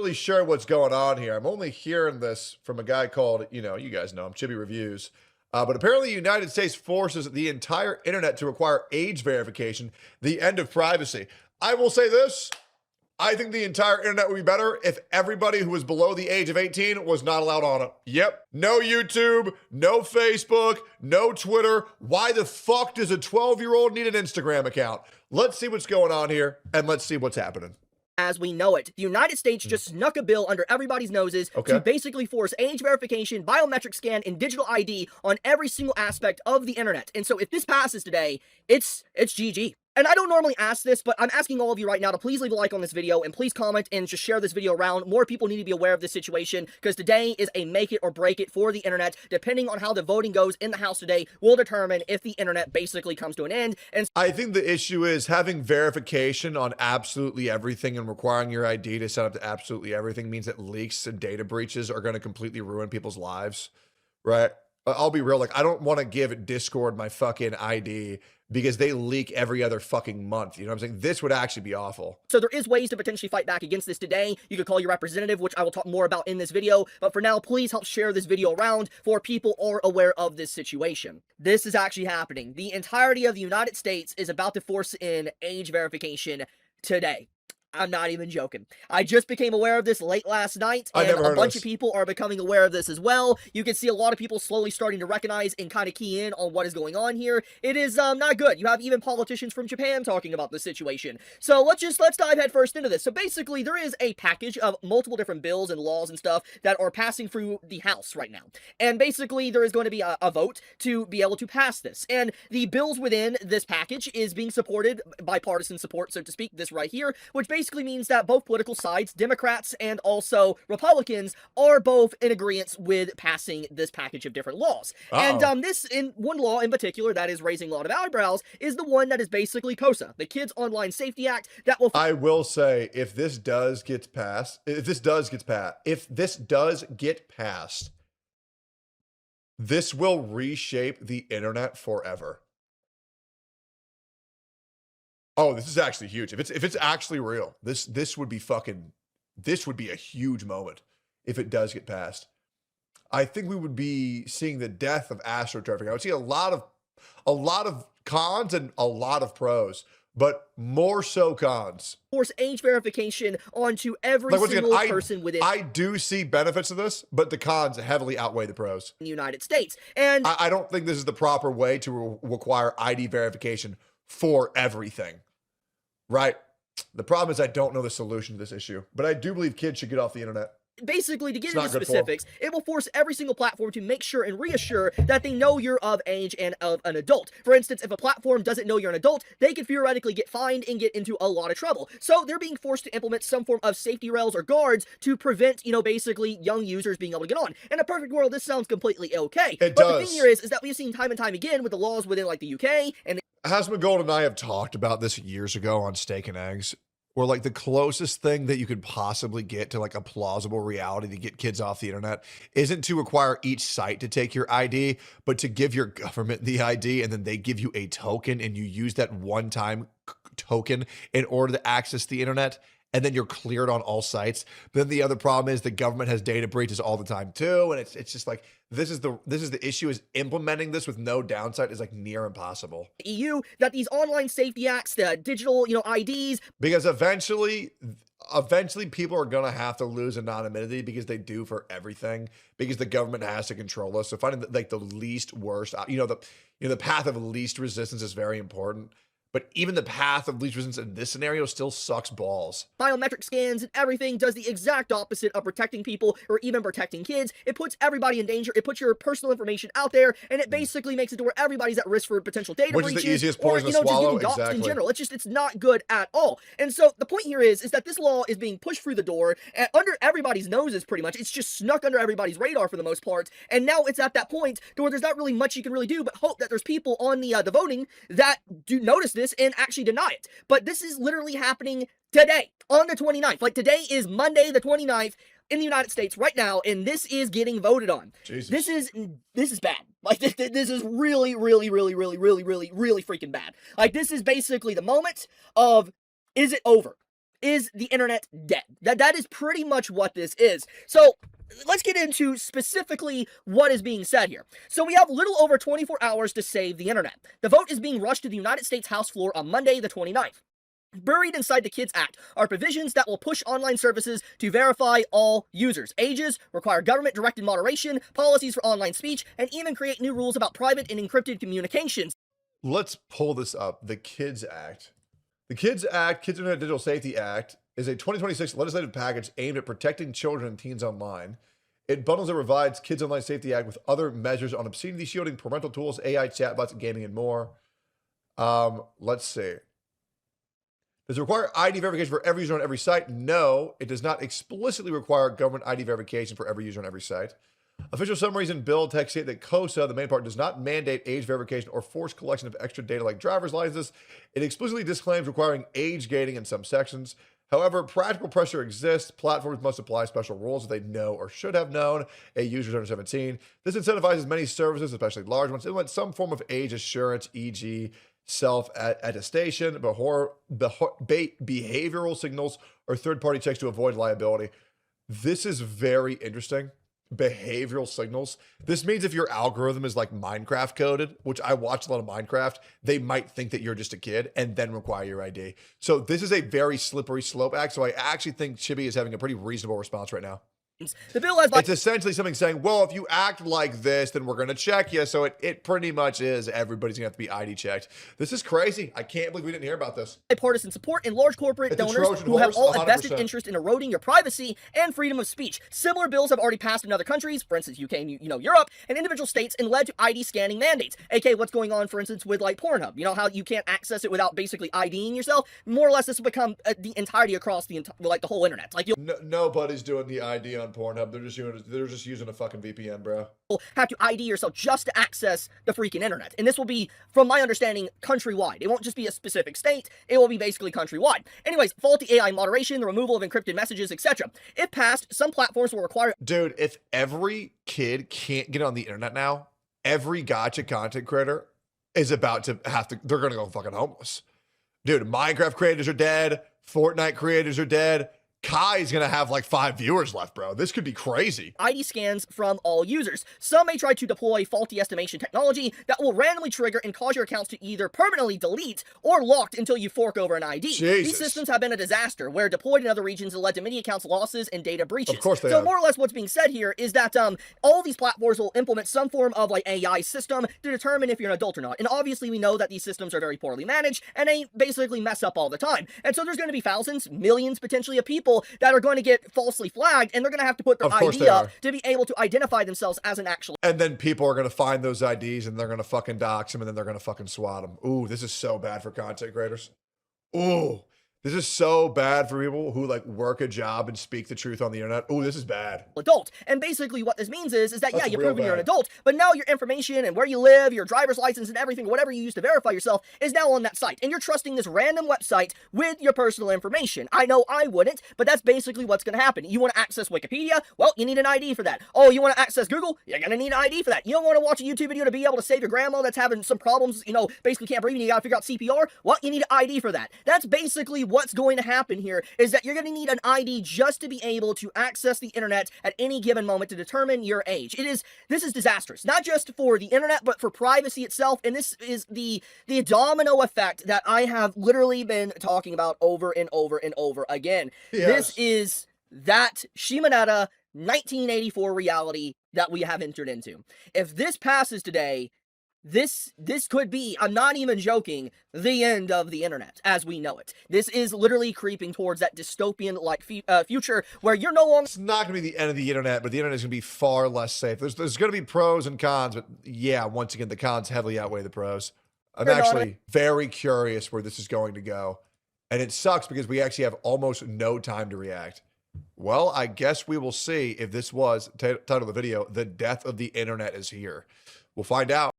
really sure what's going on here. I'm only hearing this from a guy called, you guys know him, Chibi Reviews. But apparently the United States forces the entire internet to require age verification, the end of privacy. I will say this. I think the entire internet would be better if everybody who was below the age of 18 was not allowed on it. Yep. No YouTube, no Facebook, no Twitter. Why the fuck does a 12-year-old need an Instagram account? Let's see what's going on here, and let's see what's happening. As we know it, the United States just snuck a bill under everybody's noses to basically force age verification, biometric scan, and digital ID on every single aspect of the internet. And so if this passes today, it's GG. And I don't normally ask this, but I'm asking all of you right now to please leave a like on this video and please comment and just share this video around. More people need to be aware of this situation because today is a make it or break it for the internet. Depending on how the voting goes in the House today will determine if the internet basically comes to an end. And I think the issue is having verification on absolutely everything and requiring your ID to set up to absolutely everything means that leaks and data breaches are going to completely ruin people's lives, right? I'll be real, like, I don't want to give Discord my fucking ID because they leak every other fucking month. You know what I'm saying? This would actually be awful. So there is ways to potentially fight back against this today. You could call your representative, which I will talk more about in this video. But for now, please help share this video around for people who are aware of this situation. This is actually happening. The entirety of the United States is about to force in age verification today. I'm not even joking. I just became aware of this late last night, and a bunch of people are becoming aware of this as well. You can see a lot of people slowly starting to recognize and kind of key in on what is going on here. It is not good. You have even politicians from Japan talking about this situation. So let's dive head first into this. So basically, there is a package of multiple different bills and laws and stuff that are passing through the House right now. And basically, there is going to be a vote to be able to pass this. And the bills within this package is being supported, bipartisan support, so to speak, this right here, which basically means that both political sides, Democrats and also Republicans, are both in agreement with passing this package of different laws. And this in one law in particular that is raising a lot of eyebrows is the one that is basically KOSA, the Kids Online Safety Act, that will... I will say, if this does get passed, this will reshape the internet forever. Oh, this is actually huge. If it's actually real, this would be a huge moment if it does get passed. I think we would be seeing the death of astroturfing. I would see a lot of cons and a lot of pros, but more so cons. Force age verification onto every single person within. I do see benefits of this, but the cons heavily outweigh the pros. In the United States. And I don't think this is the proper way to require ID verification for everything, right? The problem is I don't know the solution to this issue, but I do believe kids should get off the internet. Basically, to get into specifics, it will force every single platform to make sure and reassure that they know you're of age and of an adult. For instance, if a platform doesn't know you're an adult, they could theoretically get fined and get into a lot of trouble. So they're being forced to implement some form of safety rails or guards to prevent, basically young users being able to get on. In a perfect world, this sounds completely okay. But the thing here is that we've seen time and time again with the laws within like the UK and Hasman Gold and I have talked about this years ago on Steak and Eggs, where like the closest thing that you could possibly get to like a plausible reality to get kids off the internet isn't to require each site to take your ID, but to give your government the ID and then they give you a token and you use that one-time token in order to access the internet. And then you're cleared on all sites. But then the other problem is the government has data breaches all the time too. And it's just like, this is the issue, is implementing this with no downside is like near impossible. EU, that these online safety acts, the digital, IDs. Because eventually people are going to have to lose anonymity because they do for everything, because the government has to control us. So finding like the least worst, the path of least resistance is very important. But even the path of least resistance in this scenario still sucks balls. Biometric scans and everything does the exact opposite of protecting people or even protecting kids. It puts everybody in danger. It puts your personal information out there, and it basically makes it to where everybody's at risk for potential data breaches. Which is the easiest poison to Just swallow. getting doxxed Exactly. in general. It's not good at all. And so the point here is that this law is being pushed through the door and under everybody's noses pretty much. It's just snuck under everybody's radar for the most part. And now it's at that point to where there's not really much you can really do but hope that there's people on the voting that do notice this and actually deny it. But this is literally happening today, on the 29th. Like, today is Monday the 29th in the United States right now, and this is getting voted on. Jesus. This is bad. Like, this is really, really, really, really, really, really, really freaking bad. Like, this is basically the moment of, is it over? is the internet dead? That is pretty much what this is. So let's get into specifically what is being said here. So we have little over 24 hours to save the internet. The vote is being rushed to the United States House floor on Monday, the 29th. Buried inside the KIDS Act are provisions that will push online services to verify all users' ages, require government-directed moderation, policies for online speech, and even create new rules about private and encrypted communications. Let's pull this up. The KIDS Act. The KIDS Act, Kids Internet Digital Safety Act, is a 2026 legislative package aimed at protecting children and teens online. It bundles and provides Kids Online Safety Act with other measures on obscenity shielding, parental tools, AI chatbots, gaming, and more. Let's see. Does it require ID verification for every user on every site? No, it does not explicitly require government ID verification for every user on every site. Official summaries in bill text state that KOSA, the main part, does not mandate age verification or forced collection of extra data like driver's licenses. It explicitly disclaims requiring age gating in some sections. However, practical pressure exists. Platforms must apply special rules if they know or should have known a user is under 17. This incentivizes many services, especially large ones, to implement some form of age assurance, e.g., self-attestation, behavioral signals, or third-party checks to avoid liability. This is very interesting. Behavioral signals. This means if your algorithm is like Minecraft coded, which I watch a lot of Minecraft, they might think that you're just a kid and then require your ID. So this is a very slippery slope act. So I actually think Chibi is having a pretty reasonable response right now. The bill has it's essentially something saying, well, if you act like this, then we're going to check you. So it pretty much is everybody's going to have to be ID checked. This is crazy. I can't believe we didn't hear about this. Bipartisan support and large corporate donors who have all a vested interest in eroding your privacy and freedom of speech. Similar bills have already passed in other countries, for instance, UK and Europe, and individual states, and led to ID scanning mandates. aka what's going on, for instance, with like Pornhub. You know how you can't access it without basically IDing yourself? More or less, this will become the entirety across the whole internet. Like nobody's doing the ID on Pornhub. They're just using a fucking VPN, bro. Have to ID yourself just to access the freaking internet. And this will be, from my understanding, countrywide. It won't just be a specific state. It will be basically countrywide. Anyways, faulty AI moderation, the removal of encrypted messages, etc. If passed, some platforms will require... Dude, if every kid can't get on the internet now, every gotcha content creator is about to have to... They're going to go fucking homeless. Dude, Minecraft creators are dead. Fortnite creators are dead. Kai's gonna have like 5 viewers left, bro. This could be crazy. ID scans from all users. Some may try to deploy faulty estimation technology that will randomly trigger and cause your accounts to either permanently delete or locked until you fork over an ID. Jesus. These systems have been a disaster, where deployed in other regions have led to many accounts losses and data breaches. Of course they So have. more or less what's being said here is that all these platforms will implement some form of like AI system to determine if you're an adult or not. And obviously we know that these systems are very poorly managed and they basically mess up all the time. And so there's going to be thousands, millions potentially of people that are going to get falsely flagged, and they're going to have to put their ID up to be able to identify themselves as an actual... And then people are going to find those IDs, and they're going to fucking dox them, and then they're going to fucking swat them. Ooh, this is so bad for content creators. Ooh, this is so bad for people who like work a job and speak the truth on the internet. Ooh, this is bad. Adult. And basically what this means is that, yeah, you're proving you're an adult, but now your information and where you live, your driver's license and everything, whatever you use to verify yourself, is now on that site. And you're trusting this random website with your personal information. I know I wouldn't, but that's basically what's going to happen. You want to access Wikipedia? Well, you need an ID for that. Oh, you want to access Google? You're going to need an ID for that. You don't want to watch a YouTube video to be able to save your grandma that's having some problems, basically can't breathe and you got to figure out CPR? Well, you need an ID for that. That's basically what's going to happen here, is that you're going to need an ID just to be able to access the internet at any given moment to determine your age. This is disastrous, not just for the internet, but for privacy itself. And this is the domino effect that I have literally been talking about over and over and over again. Yes. This is that Shimonetta 1984 reality that we have entered into. If this passes today, this could be, I'm not even joking, the end of the internet as we know it. This is literally creeping towards that dystopian-like future where you're no longer... It's not going to be the end of the internet, but the internet is going to be far less safe. There's going to be pros and cons, but yeah, once again, the cons heavily outweigh the pros. I'm actually very curious where this is going to go. And it sucks because we actually have almost no time to react. Well, I guess we will see if this was, title of the video, the death of the internet is here. We'll find out.